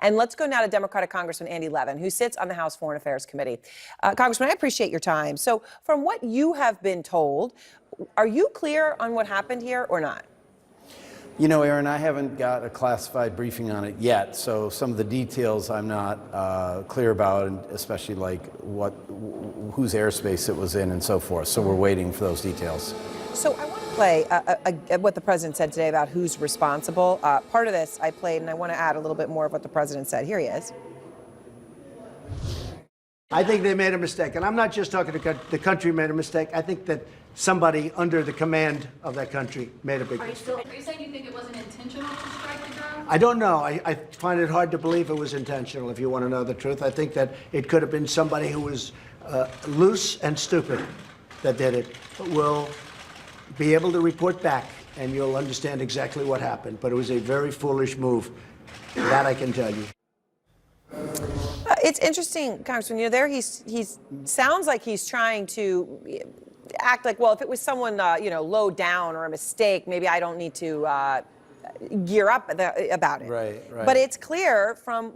And let's go now to Democratic Congressman Andy Levin, who sits on the House Foreign Affairs Committee. Congressman, I appreciate your time. So from what you have been told, are you clear on what happened here or not? You know, Aaron, I haven't got a classified briefing on it yet, so some of the details I'm not clear about, and especially like whose airspace it was in and so forth. So we're waiting for those details. So I want to play what the president said today about who's responsible. Part of this I played, and I want to add a little bit more of what the president said. Here he is. I think they made a mistake, and I'm not just talking the country made a mistake. I think that somebody under the command of that country made a big mistake. Are you saying you think it wasn't intentional to strike the drone? I don't know. I find it hard to believe it was intentional, if you want to know the truth. I think that it could have been somebody who was loose and stupid that did it. But we'll be able to report back, and you'll understand exactly what happened. But it was a very foolish move. That I can tell you. It's interesting, Congressman. You know, there he sounds like he's trying to act like, well, if it was someone low down or a mistake, maybe I don't need to gear up about it. Right. But it's clear from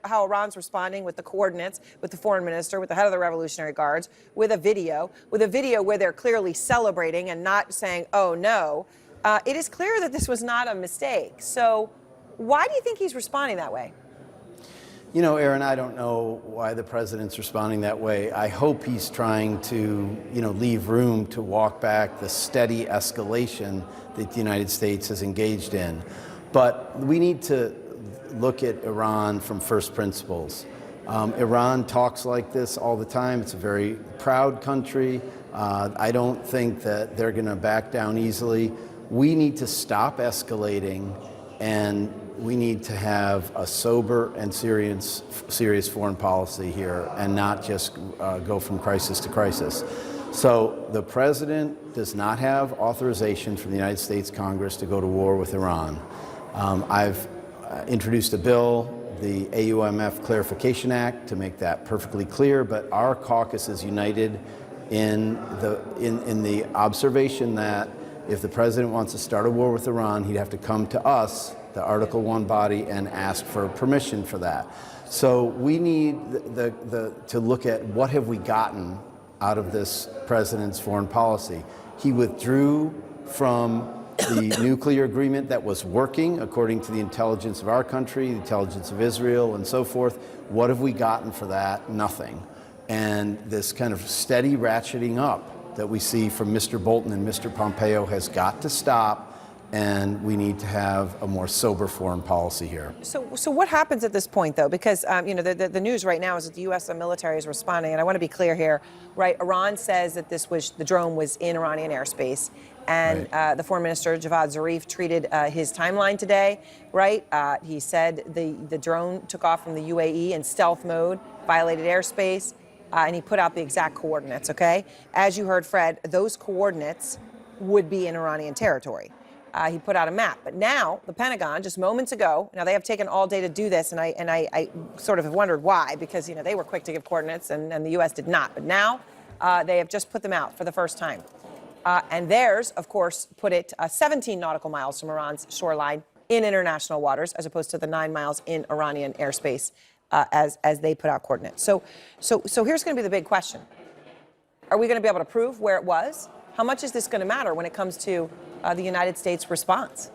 how Iran's responding with the coordinates, with the foreign minister, with the head of the Revolutionary Guards, with a video where they're clearly celebrating and not saying, oh no. It is clear that this was not a mistake. So why do you think he's responding that way? You know, Aaron, I don't know why the president's responding that way. I hope he's trying to, leave room to walk back the steady escalation that the United States has engaged in. But we need to look at Iran from first principles. Iran talks like this all the time. It's a very proud country. I don't think that they're going to back down easily. We need to stop escalating, and we need to have a sober and serious foreign policy here and not just go from crisis to crisis. So the president does not have authorization from the United States Congress to go to war with Iran. I've introduced a bill, the AUMF Clarification Act, to make that perfectly clear, but our caucus is united in the observation that if the president wants to start a war with Iran, he'd have to come to us, the Article 1 body, and ask for permission for that. So we need to look at what have we gotten out of this president's foreign policy. He withdrew from the nuclear agreement that was working according to the intelligence of our country, the intelligence of Israel, and so forth. What have we gotten for that? Nothing. And this kind of steady ratcheting up that we see from Mr. Bolton and Mr. Pompeo has got to stop. And we need to have a more sober foreign policy here. So what happens at this point, though? Because the news right now is that the U.S. military is responding, and I want to be clear here, right? Iran says that the drone was in Iranian airspace, and right. The foreign minister Javad Zarif treated his timeline today, right? He said the drone took off from the UAE in stealth mode, violated airspace, and he put out the exact coordinates. Okay, as you heard, Fred, those coordinates would be in Iranian territory. He put out a map. But now, the Pentagon, just moments ago, now they have taken all day to do this, and I sort of have wondered why, because they were quick to give coordinates, and the U.S. did not. But now, they have just put them out for the first time. And theirs, of course, put it 17 nautical miles from Iran's shoreline in international waters, as opposed to the 9 miles in Iranian airspace, as they put out coordinates. So here's going to be the big question. Are we going to be able to prove where it was? How much is this going to matter when it comes to the United States response?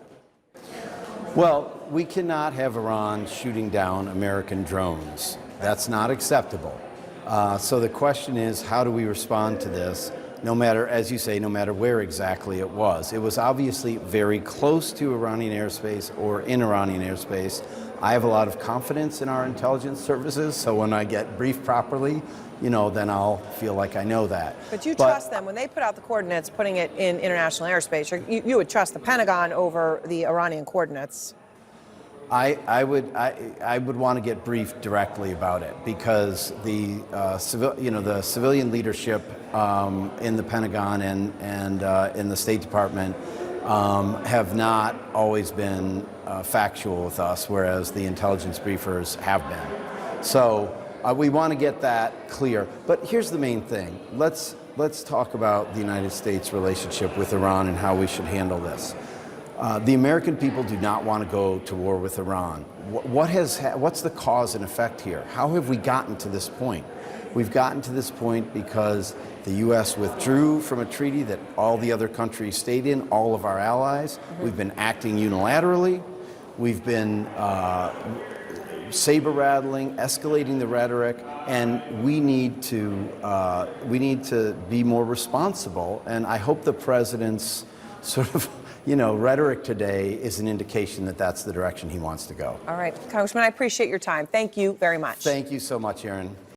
Well, we cannot have Iran shooting down American drones. That's not acceptable. So the question is, how do we respond to this? No matter, as you say, no matter where exactly it was. It was obviously very close to Iranian airspace or in Iranian airspace. I have a lot of confidence in our intelligence services, so when I get briefed properly, then I'll feel like I know that. But you trust them. When they put out the coordinates, putting it in international airspace, you would trust the Pentagon over the Iranian coordinates? I would want to get briefed directly about it, because the civilian leadership in the Pentagon and in the State Department have not always been factual with us, whereas the intelligence briefers have been. So we want to get that clear. But here's the main thing. Let's talk about the United States' relationship with Iran and how we should handle this. The American people do not want to go to war with Iran. What's the cause and effect here? How have we gotten to this point? We've gotten to this point because the U.S. withdrew from a treaty that all the other countries stayed in, all of our allies. We've been acting unilaterally. We've been saber-rattling, escalating the rhetoric, and we need to be more responsible. And I hope the president's sort of rhetoric today is an indication that that's the direction he wants to go. All right, Congressman, I appreciate your time. Thank you very much. Thank you so much, Aaron.